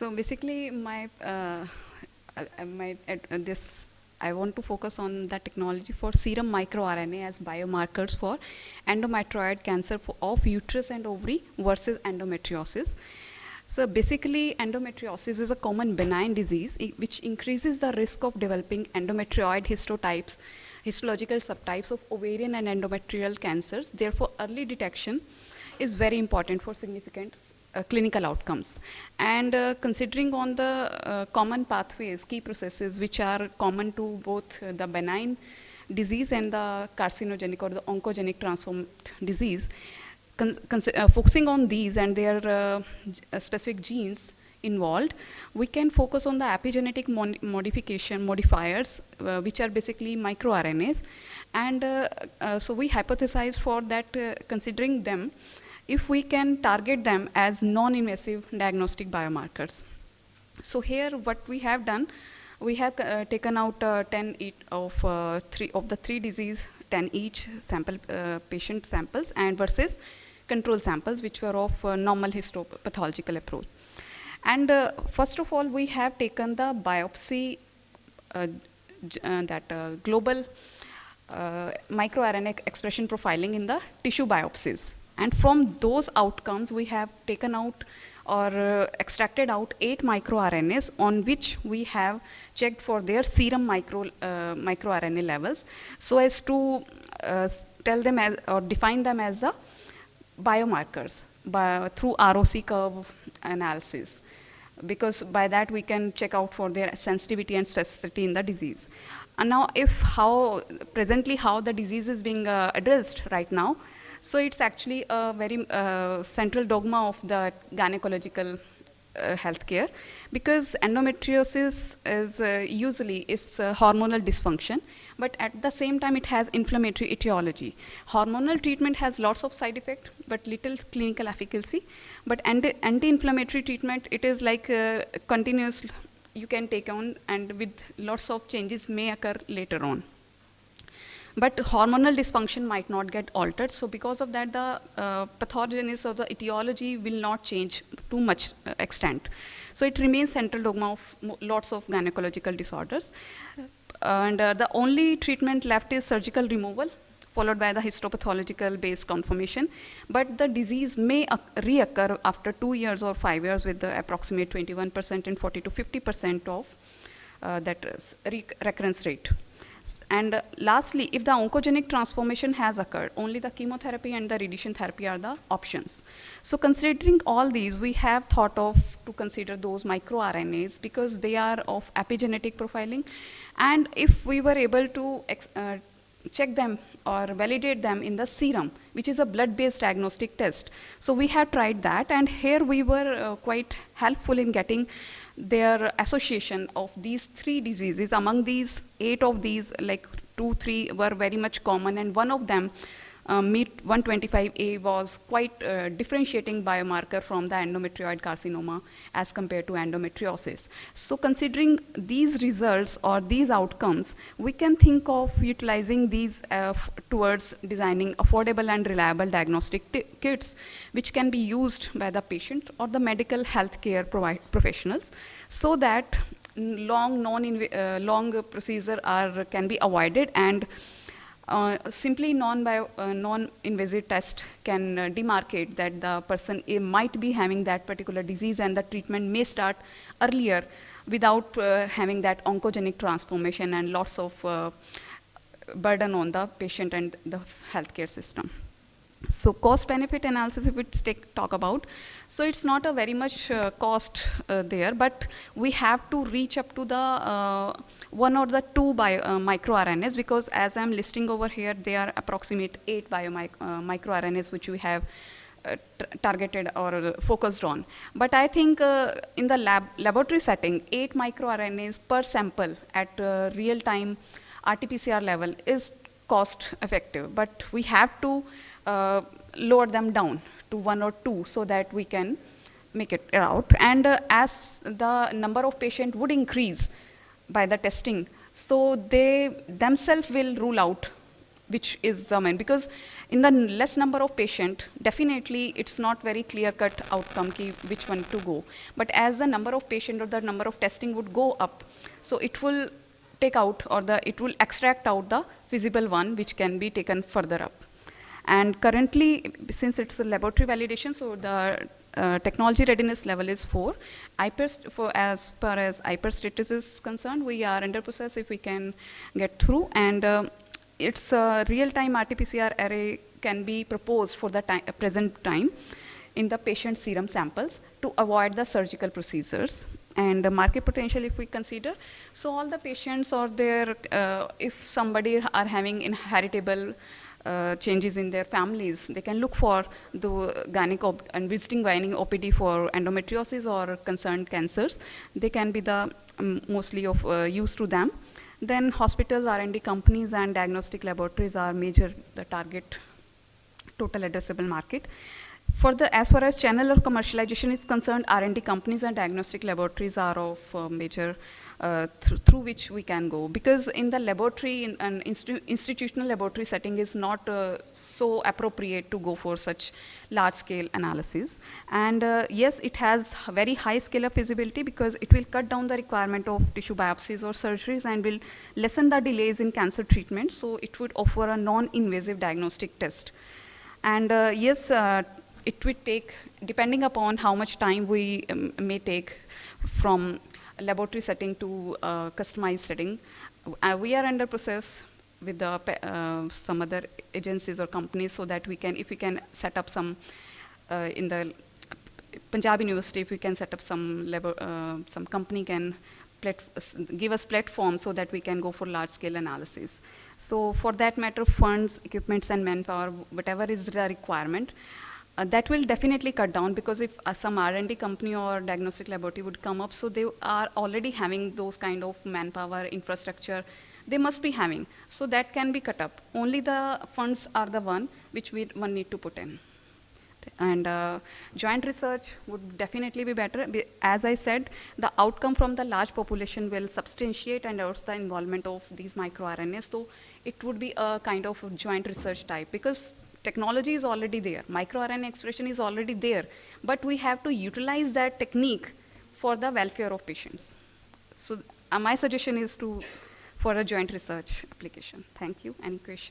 So basically, I want to focus on the technology for serum microRNA as biomarkers for endometrioid cancer of uterus and ovary versus endometriosis. So basically, endometriosis is a common benign disease which increases the risk of developing endometrioid histotypes, histological subtypes of ovarian and endometrial cancers. Therefore, early detection is very important for significant clinical outcomes. And considering on the common pathways, key processes which are common to both the benign disease and the carcinogenic or the oncogenic transformed disease, focusing on these and their specific genes involved, we can focus on the epigenetic modifiers, which are basically microRNAs. And so we hypothesized for that, considering them, if we can target them as non-invasive diagnostic biomarkers. So here what we have done, we have taken out 10 of the three disease, 10 each sample patient samples and versus control samples which were of normal histopathological approach. And first of all, we have taken the biopsy, global microRNA expression profiling in the tissue biopsies. And from those outcomes, we have taken out or extracted out 8 microRNAs on which we have checked for their serum microRNA levels, so as to tell them as, or define them as the biomarkers through ROC curve analysis, because by that we can check out for their sensitivity and specificity in the disease. And now, presently how the disease is being addressed right now, so it's actually a very central dogma of the gynecological healthcare, because endometriosis is usually it's hormonal dysfunction, but at the same time it has inflammatory etiology. Hormonal treatment has lots of side effects, but little clinical efficacy. But anti-inflammatory treatment, it is like continuous, you can take on, and with lots of changes may occur later on. But hormonal dysfunction might not get altered, so because of that, the pathogenesis of the etiology will not change too much extent. So it remains central dogma of lots of gynecological disorders. And the only treatment left is surgical removal, followed by the histopathological based confirmation. But the disease may reoccur after 2 years or 5 years with the approximate 21% and 40 to 50% of that recurrence rate. And lastly, if the oncogenic transformation has occurred, only the chemotherapy and the radiation therapy are the options. So considering all these, we have thought of to consider those microRNAs because they are of epigenetic profiling. And if we were able to check them or validate them in the serum, which is a blood-based diagnostic test. So we have tried that, and here we were quite helpful in getting their association of these 3 diseases. Among these 8 of these, like 2, 3 were very much common, and one of them, MEET125A, was quite differentiating biomarker from the endometrioid carcinoma as compared to endometriosis. So considering these results or these outcomes, we can think of utilizing these towards designing affordable and reliable diagnostic kits, which can be used by the patient or the medical healthcare professionals, so that long procedure can be avoided, and simply non-invasive test can demarcate that the person might be having that particular disease, and the treatment may start earlier without having that oncogenic transformation and lots of burden on the patient and the healthcare system. So cost-benefit analysis, if we talk about, so it's not a very much cost there, but we have to reach up to the 1 or the 2 microRNAs, because as I'm listing over here, they are approximate 8 microRNAs which we have targeted or focused on. But I think in the laboratory setting, 8 microRNAs per sample at real-time RT-PCR level is cost-effective, but we have to lower them down to 1 or 2 so that we can make it out. And as the number of patients would increase by the testing, so they themselves will rule out which is the main, because in the less number of patient, definitely it's not very clear-cut outcome ki which one to go. But as the number of patient or the number of testing would go up, so it will take out, or it will extract out the feasible one which can be taken further up. And currently, since it's a laboratory validation, so the technology readiness level is 4. As far as IPER status is concerned, we are under process if we can get through. And it's a real-time RT-PCR array can be proposed for the present time in the patient serum samples to avoid the surgical procedures. And the market potential, if we consider, so all the patients or their, if somebody are having inheritable changes in their families, they can look for the gynec and visiting gynae OPD for endometriosis or concerned cancers. They can be the mostly of use to them. Then hospitals, R&D companies, and diagnostic laboratories are major the target total addressable market. As far as channel or commercialization is concerned, R&D companies and diagnostic laboratories are of major through which we can go, because in the laboratory, in an institutional laboratory setting is not so appropriate to go for such large-scale analysis. And yes, it has very high scale of feasibility because it will cut down the requirement of tissue biopsies or surgeries and will lessen the delays in cancer treatment. So it would offer a non-invasive diagnostic test. And yes, it would take, depending upon how much time we may take from laboratory setting to customized setting. We are under process with the, some other agencies or companies so that we can, if we can set up some, in the Panjab University, if we can set up some company can give us platform so that we can go for large scale analysis. So for that matter, funds, equipments, and manpower, whatever is the requirement, that will definitely cut down, because if some R&D company or diagnostic laboratory would come up, so they are already having those kind of manpower, infrastructure, they must be having. So that can be cut up. Only the funds are the one which one need to put in. And joint research would definitely be better. As I said, the outcome from the large population will substantiate and also the involvement of these microRNAs. So it would be a kind of joint research type, because technology is already there. MicroRNA expression is already there. But we have to utilize that technique for the welfare of patients. So my suggestion is for a joint research application. Thank you. Any questions?